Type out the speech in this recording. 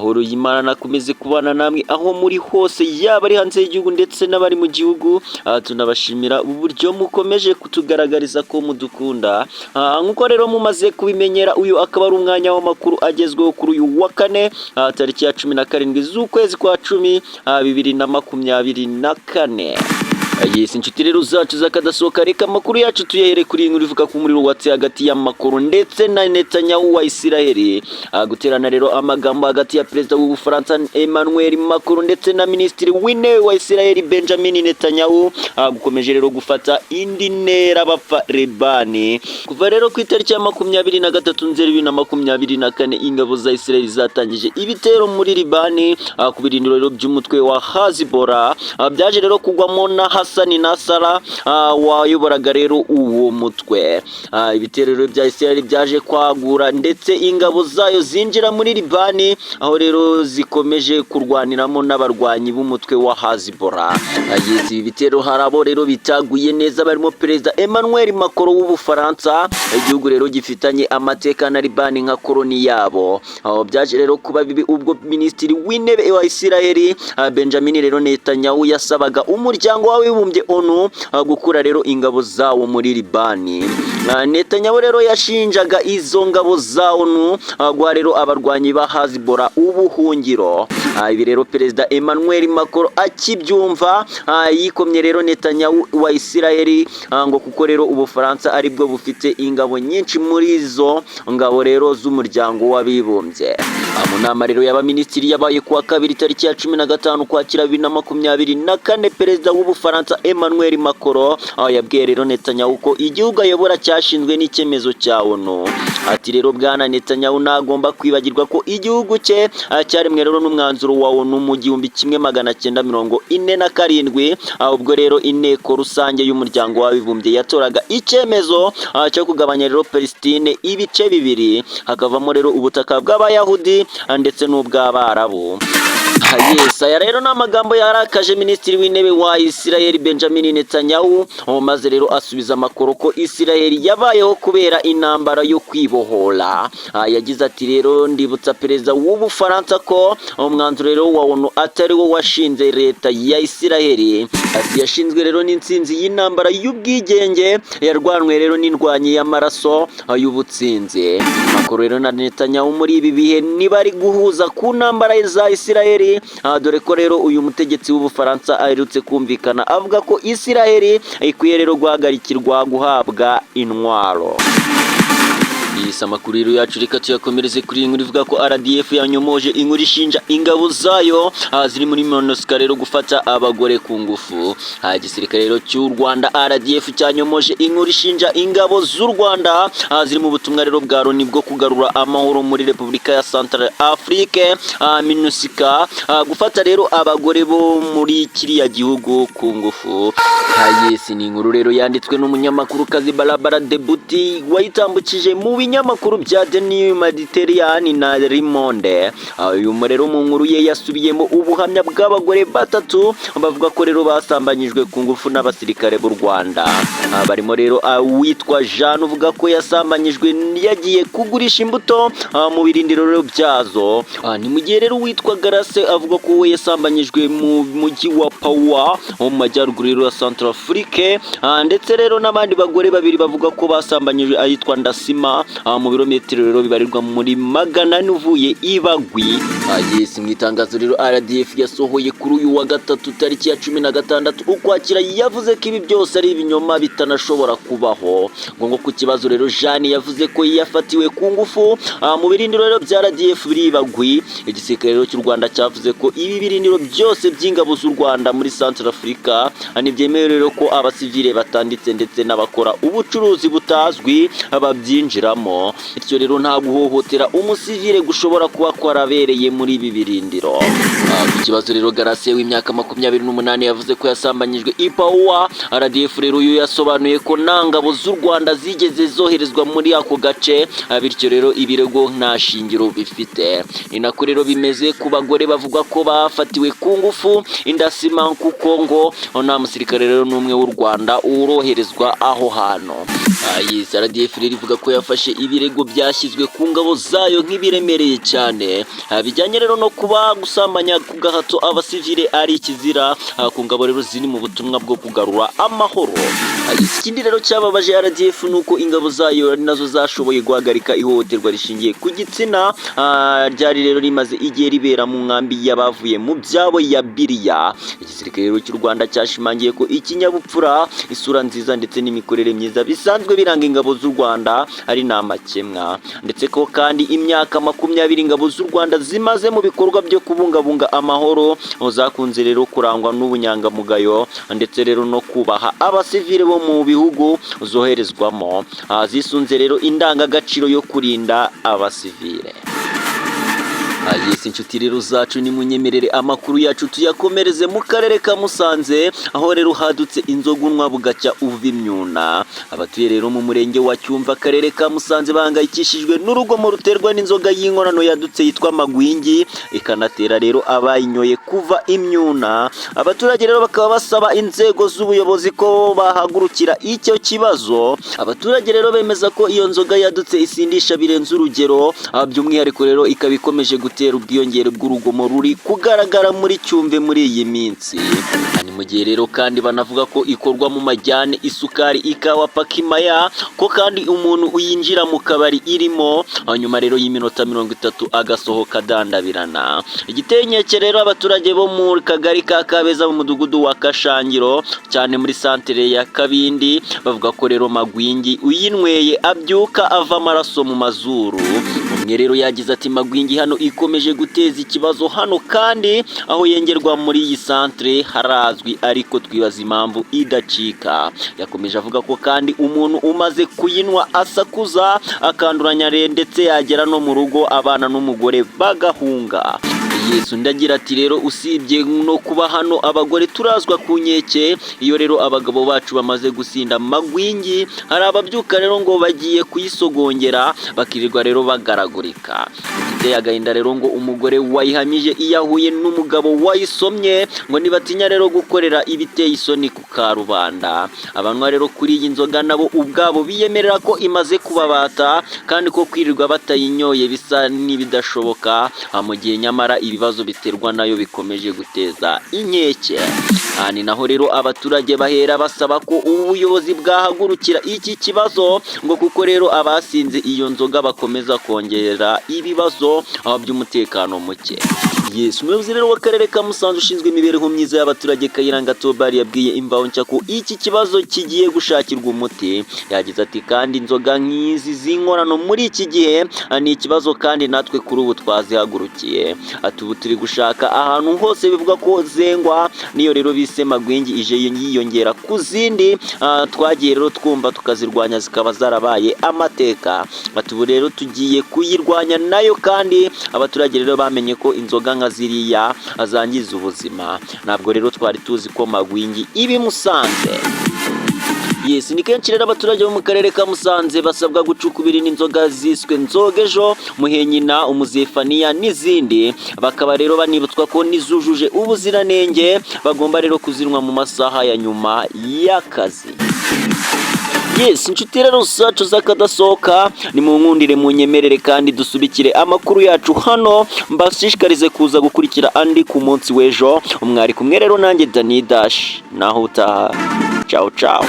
amahoro y'Imana nakomeze kubana namwe aho muri hose, yaba ari hanze y'igihugu ndetse n'abari mu gihugu. Tunabashimira uburyo mukomeje kutugaragariza ko mudukunda. Nkuko rero mumaze kubimenyera, uyu akaba ari umwanya w'amakuru agezweho kuri uyu wa kane tariki ya 17 z'ukwezi kwa 10 2024. Yes, inshuti rero zacu zakadasohoka, reka amakuru yacu tuyahere kuri inkuru ivuga ku Umuriro watse hagati ya Macron ndetse na Netanyahu wa Israel. Guterana rero amagambo hagati ya perezida w'Ubufaransa Emmanuel Macron ndetse na minisitiri w'intebe wa Israel Benjamin Netanyahu gukomeje rero gufata indi ntera bapfa Lebani. Kuva rero ku itariki ya 23 Nzeri 2024 ingabo za Israel zatangije ibitero muri Libani ku birindiro rero by'umutwe wa Hezbollah. Byaje rero kugwamo na Hassan Nasara wayoboraga rero uwo mutwe. Ibitero rero bya Israel byaje kwagura ndetse ingabo zayo zinjira muri Libani, aho rero zikomeje kurwaniramo n'abarwanyi b'umutwe wa Hezbollah. Ibi bitero harabo rero bitaguye neza, barimo perezida Emmanuel Macron w'Ubufaransa, igihugu rero gifitanye amateka na Libani nka koloni yabo. Aho byaje rero kuba bibi ubwo minisitiri w'intebe wa Israel Benjamin rero Netanyahu yasabaga umuryango w'abibumbye ONU gukura rero ingabo zawo muri Libani. Netanyahu rero yashinjaga izo ngabo za ONU guha rero abarwanyi ba Hezbollah ubuhungiro. Ibi rero perezida Emmanuel Macron akibyumva yikomye rero Netanyahu wa Israel ngo kuko rero Ubufaransa aribwo bufite ingabo nyinshi muri izo ngabo rero z'umuryango w'abibumbye. Mu nama rero y'abaminisitiri yabaye kuwa kabiri tariki ya 15 Ukwakira 2024, perezida w'Ubufaransa Emmanuel Macron yabwiye rero Netanyahu ko igihugu ayobora cyashinzwe n'icyemezo cya ONU. Ati rero bwana Netanyahu nagomba kwibagirwa ko igihugu cye cyaremwe rero n'umwanzuro wa ONU mu 1947, ubwo rero inteko rusange y'umuryango w'abibumbye yatoraga icyemezo cyo kugabanya rero Palestine ibice bibiri, hakavamo rero ubutaka bw'Abayahudi ndetse n'ubw'Abarabu. Yes, aya rero n'amagambo yarakaje minisitiri w'intebe wa Israel Benjamin Netanyahu, maze rero asubiza amakuru ko Israel yabayeho kubera intambara yo kwibohora. Yagize ati rero ndibutsa perezida w'Ubufaransa ko umwanzuro rero wa ONU atari wo washinze leta ya Israel. Ati yashinzwe rero n'intsinzi y'intambara y'ubwigenge yarwanwe rero n'indwanyi y'amaraso y'ubutsinzi. Macron rero na Netanyahu muri ibi bihe nibari guhuza ku ntambara za Israel, dore ko rero uyu mutegetsi w'Ubufaransa aherutse kumvikana avuga ko Israel ikwiye rero guhagarikirwa guhabwa intwaro. Amakuru rero yacu reka tuyakomereze kuri inkuru ivuga ko RDF yanyomoje inkuru ishinja ingabo zayo ziri muri MONUSCO rero gufata abagore ku ngufu. Igisirikare rero cy'u Rwanda RDF cyanyomoje inkuru ishinja ingabo z'u Rwanda ziri mu butumwa rero bwa Loni bwo kugarura amahoro muri Repubulika ya Central Afrique MONUSCO gufata rero abagore bo muri kiriya gihugu ku ngufu. Yes, ni inkuru rero yanditswe n'umunyamakuru kazi Barabara Debuti wayitambukije mu binyamakuru bya The New Mediterranean na Le Monde. Uyu rero mu nkuru ye yasubiyemo ubuhamya bw'abagore batatu bavuga ko rero basambanyijwe ku ngufu n'abasirikare b'u Rwanda. Barimo rero witwa Jean uvuga ko yasambanyijwe yagiye kugurisha imbuto mu birindiro rero byazo. Ni mu gihe rero witwa Garase avuga ko we yasambanyijwe mu mujyi wa Pawa mu majyaruguru rero ya Central Afrique, ndetse rero n'abandi bagore babiri bavuga ko basambanyijwe ahitwa Ndasima mu birometero rero bibarirwa muri 400 uvuye Ibagwi. Yes, mu itangazo rero RDF yasohoye kuri uyu wa gatatu tariki ya 16 Ukwakira yavuze ko ibi byose ari ibinyoma bitanashobora kubaho. Ngo ku kibazo rero Jeanne yavuze ko yafatiwe ku ngufu mu birindiro rero bya RDF biri Ibagwi. Igisirikare rero cy'u Rwanda cyavuze ko ibi birindiro byose by'ingabo z'u Rwanda muri Central Africa ntibyemewe rero ko abasivile batanditse ndetse n'abakora ubucuruzi butazwi babyinjiramo. Bityo rero nta guhohotera umusivile gushobora kuba kwarabereye muri ibi birindiro. Ku kibazo rero Garase w'imyaka 28 yavuze ko yasambanyijwe ipawa RDF rero uyu yasobanuye ko nta ngabo z'u Rwanda zigeze zoherezwa muri ako gace, bityo rero ibirego nta shingiro bifite. Ni nako rero bimeze ku bagore bavuga ko bafatiwe ku ngufu indasima kuko ngo nta musirikare rero n'umwe w'u Rwanda uroherezwa aho hano. RDF rero ivuga ko yafashe ibirego byashyizwe ku ngabo zayo nk'ibiremereye cyane, bijyanye rero no kuba gusambanya ku gahato abasivile ari ikizira ku ngabo rero ziri mu butumwa bwo kugarura amahoro. Ikindi rero cyababaje RDF nuko ingabo zayo nazo zashoboye guhagarika ihohoterwa rishingiye ku gitsina ryari rero rimaze igihe ribera mu nkambi y'abavuye mu byabo ya Biriya. Igisirikare rero cy'u Rwanda cyashimangiye ko ikinyabupfura, isura nziza ndetse n'imikorere myiza bisanzwe biranga ingabo z'u Rwanda ari nta makemwa, ndetse ko kandi imyaka 20 ingabo z'u Rwanda zimaze mu bikorwa byo kubungabunga amahoro zakunze rero kurangwa n'ubunyangamugayo ndetse rero no kubaha abasivile bo mu bihugu zoherezwamo, zisunze rero indangagaciro yo kurinda abasivile. Inshuti rero zacu ni munyemerere amakuru yacu tuyakomereze mu karere ka Musanze, aho rero hadutse inzogunwa bugacya uva imyuna. Abatuye rero mu murenge wa Cyumva akarere ka Musanze bahangayikishijwe n'urugomo ruterwa n'inzoga y'inkorano yadutse yitwa magwingi, ikanatera rero abayinyoye kuva imyuna. Abaturage rero bakaba basaba inzego z'ubuyobozi ko bahagurukira icyo kibazo. Abaturage rero bemeza ko iyo nzoga yadutse isindisha birenze urugero, by'umwihariko rero ikaba ikomeje gutera ubwiyongere bw'urugomo ruri kugaragara muri Cyumve muri iyi minsi. Ni mu gihe rero kandi banavuga ko ikorwa mu majyane, isukari, ikawa, pakimaya, ko kandi umuntu uyinjira mu kabari irimo nyuma rero y'iminota 30 agasohoka dandabirana. Igitenyeke rero abaturage bo mu kagari ka Kabeza mu mudugudu wa Kashangiro cyane muri santere ya Kabindi bavuga ko rero magwingi uyinweye abyuka ava amaraso mu mazuru. Umwe rero yagize ati magwingi hano ikomeje guteza ikibazo hano, kandi aho yengerwa muri iyi santere harazwi ariko twibaza impamvu idacika. Yakomeje avuga ko kandi umuntu umaze kuyinywa asakuza akanduranya ndetse yagera no mu rugo abana n'umugore bagahunga. Yesu ndagira ati rero usibye no kuba hano abagore turazwa ku nkeke, iyo rero abagabo bacu bamaze gusinda magwingi hari ababyuka rero ngo bagiye kuyisogongera bakirirwa rero bagaragurika. Iteye agahinda rero ngo umugore wayihamije iyahuye n'umugabo wayisomye ngo nibatinya rero gukorera ibiteye isoni ku karubanda. Abanwa rero kuri iyi nzoga nabo ubwabo biyemerera ko imaze kubabata kandi ko kwirirwa batayinyoye bisa n'ibidashoboka, mu gihe nyamara ibibazo biterwa nayo bikomeje guteza inkeke. Ni naho rero abaturage bahera basaba ko ubuyobozi bwahagurukira iki kibazo ngo kuko rero abasinze iyo nzoga bakomeza kongera ibibazo by'umutekano muke. Yes, umuyobozi rero w'akarere ka Musanze ushinzwe imibereho myiza y'abaturage Kayiranga Tobari yabwiye Imvaho Nshya ko iki kibazo kigiye gushakirwa umuti. Yagize ati kandi inzoga nk'izi z'inkorano muri iki gihe ni ikibazo kandi natwe kuri ubu twazihagurukiye. Ati ubu turi gushaka ahantu hose bivuga ko zengwa, niyo rero bise magwingi ije yiyongera ku zindi twagiye rero twumva tukazirwanya zikaba zarabaye amateka. Ati ubu rero tugiye kuyirwanya nayo, kandi abaturage rero bamenye ko inzoga nka ziriya zangiza ubuzima. Ntabwo rero twari tuzi ko magwingi ibi Musanze. Yes, ni kenshi rero abaturage bo mu karere ka Musanze basabwa gucukubira n'inzoga ziswe nzogejo, muhenyina, umuzefaniya n'izindi. Bakaba rero banibutswa ko nizujuje ubuziranenge bagomba rero kuzinwa mu masaha ya nyuma y'akazi. Yes, inshuti rero zacu zakadasohoka ni mu nkundire mu nyemerere kandi dusubikire amakuru yacu hano, mbashishikarize kuza gukurikira andi ku munsi w'ejo. Umwari kumwe rero nanjye Dani Dash, naho utaha. Ciao ciao.